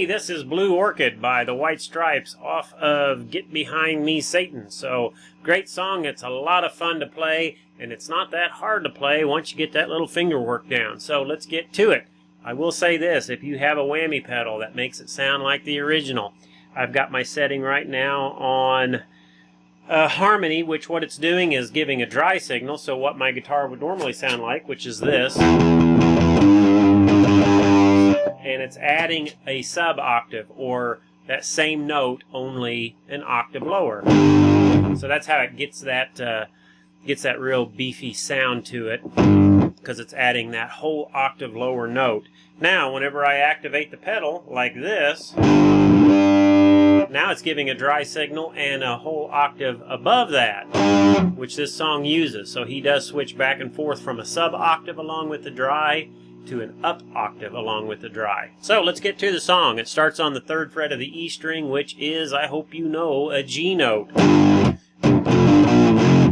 Hey, this is Blue Orchid by the White Stripes off of Get Behind Me, Satan. So, great song. It's a lot of fun to play, and it's not that hard to play once you get that little finger work down. So, let's get to it. I will say this, if you have a whammy pedal that makes it sound like the original, I've got my setting right now on harmony, which what it's doing is giving a dry signal, so what my guitar would normally sound like, which is this. And it's adding a sub-octave, or that same note, only an octave lower. So that's how it gets that real beefy sound to it, because it's adding that whole octave lower note. Now, whenever I activate the pedal, like this, now it's giving a dry signal and a whole octave above that, which this song uses. So he does switch back and forth from a sub-octave along with the dry to an up octave along with the dry. So let's get to the song. It starts on the 3rd fret of the E string, which is, I hope you know, a G note. And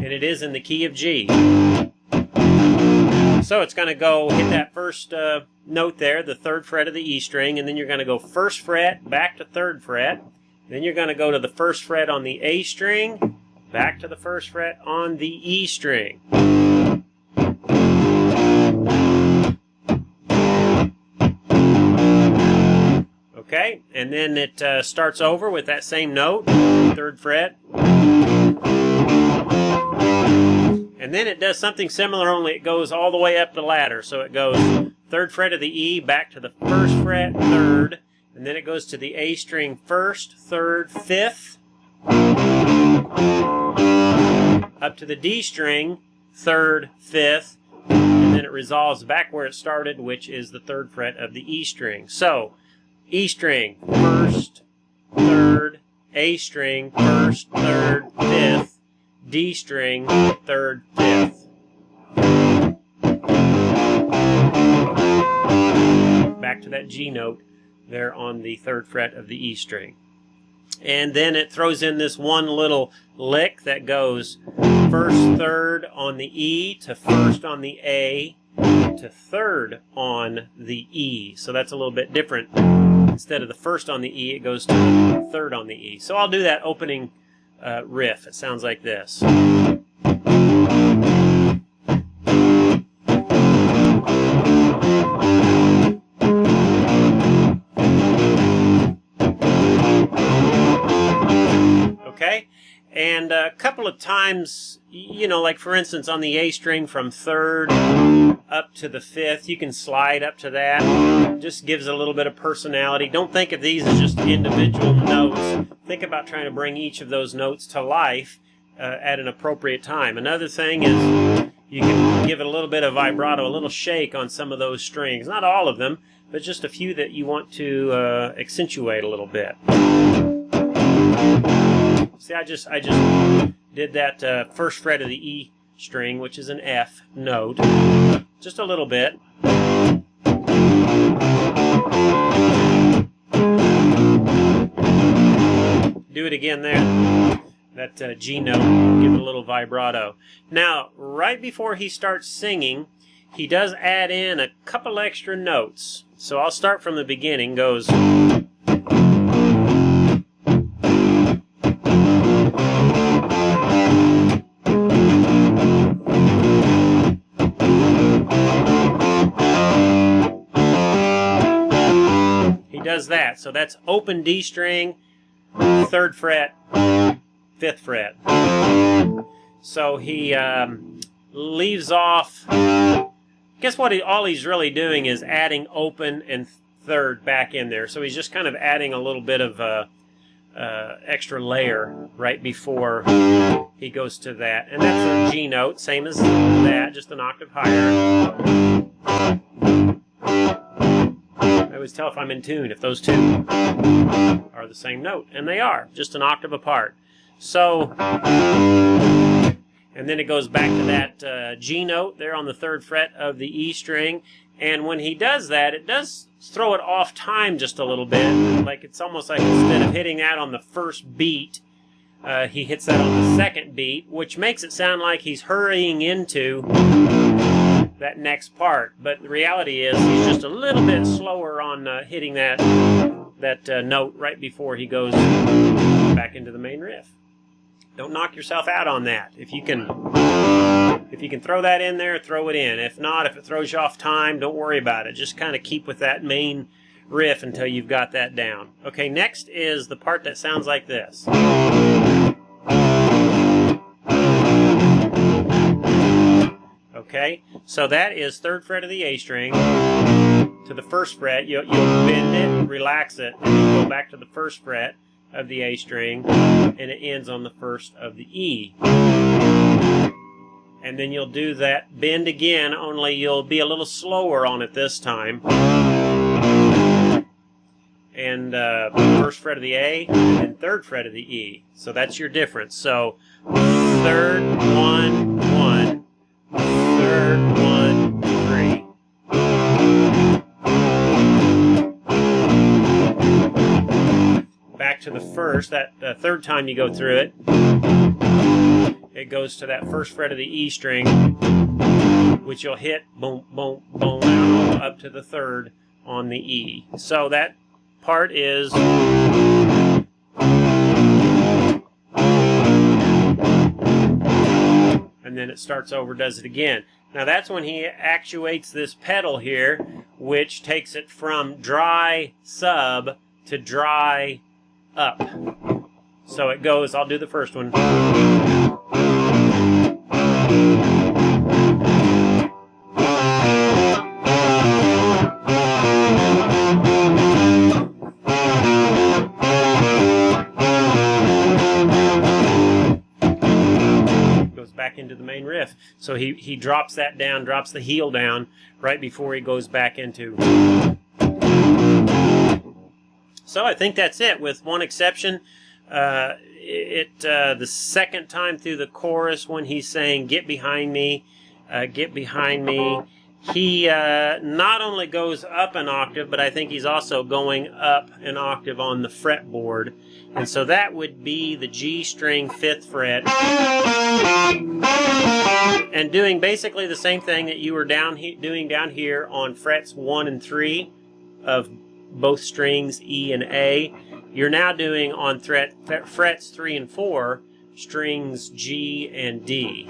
it is in the key of G. So it's going to go hit that first note there, the 3rd fret of the E string, and then you're going to go 1st fret, back to 3rd fret. Then you're going to go to the 1st fret on the A string, back to the 1st fret on the E string. Okay, and then it starts over with that same note, 3rd fret. And then it does something similar, only it goes all the way up the ladder. So it goes 3rd fret of the E, back to the 1st fret, 3rd, and then it goes to the A string 1st, 3rd, 5th, up to the D string, 3rd, 5th, and then it resolves back where it started, which is the 3rd fret of the E string. So, E string, 1st, 3rd, A string, 1st, 3rd, 5th, D string, 3rd, 5th. Back to that G note there on the 3rd fret of the E string. And then it throws in this one little lick that goes 1st, 3rd on the E to 1st on the A to 3rd on the E. So that's a little bit different. Instead of the 1st on the E, it goes to the 3rd on the E. So I'll do that opening riff. It sounds like this. Okay? And a couple of times, you know, like for instance on the A string from 3rd up to the 5th, you can slide up to that. Just gives a little bit of personality. Don't think of these as just individual notes. Think about trying to bring each of those notes to life at an appropriate time. Another thing is you can give it a little bit of vibrato, a little shake on some of those strings. Not all of them, but just a few that you want to accentuate a little bit. See, I just did that 1st fret of the E string, which is an F note, just a little bit. Do it again there, that G note, give it a little vibrato. Now, right before he starts singing, he does add in a couple extra notes. So I'll start from the beginning, goes... does that. So that's open D string, 3rd fret, 5th fret. So he leaves off. Guess what? All he's really doing is adding open and 3rd back in there. So he's just kind of adding a little bit of extra layer right before he goes to that. And that's a G note, same as that, just an octave higher. I always tell if I'm in tune, if those two are the same note. And they are, just an octave apart. So, and then it goes back to that G note there on the 3rd fret of the E string. And when he does that, it does throw it off time just a little bit. Like it's almost like instead of hitting that on the 1st beat, he hits that on the 2nd beat, which makes it sound like he's hurrying into that next part. But the reality is he's just a little bit slower on hitting that note right before he goes back into the main riff. Don't knock yourself out on that. If you can throw that in there, throw it in. If not, if it throws you off time, don't worry about it. Just kind of keep with that main riff until you've got that down. Okay, next is the part that sounds like this. Okay, so that is 3rd fret of the A string to the 1st fret. You'll bend it, relax it, and then go back to the 1st fret of the A string, and it ends on the 1st of the E. And then you'll do that bend again, only you'll be a little slower on it this time. And 1st fret of the A, and 3rd fret of the E. So that's your difference. So 3rd, 1, 1, 3rd, 1, 3. Back to the 1st, that 3rd time you go through it, it goes to that 1st fret of the E string, which you'll hit, boom, boom, boom, up to the 3rd on the E. So that part is... and then it starts over, does it again. Now that's when he actuates this pedal here, which takes it from dry sub to dry up. So it goes, I'll do the first one. Back into the main riff. So he drops that down, drops the heel down right before he goes back into. So I think that's it, with one exception. The 2nd time through the chorus, when he's saying get behind me, he not only goes up an octave, but I think he's also going up an octave on the fretboard. And so that would be the G string 5th fret. And doing basically the same thing that you were doing down here on frets 1 and 3 of both strings E and A. You're now doing on frets 3 and 4, strings G and D.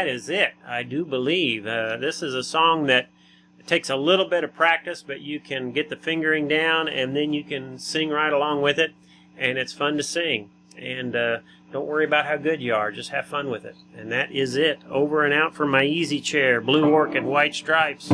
Is it. I do believe this is a song that takes a little bit of practice, but you can get the fingering down and then you can sing right along with it, and it's fun to sing. And don't worry about how good you are, just have fun with it. And that is it. Over and out from my easy chair, Blue Orchid, White Stripes.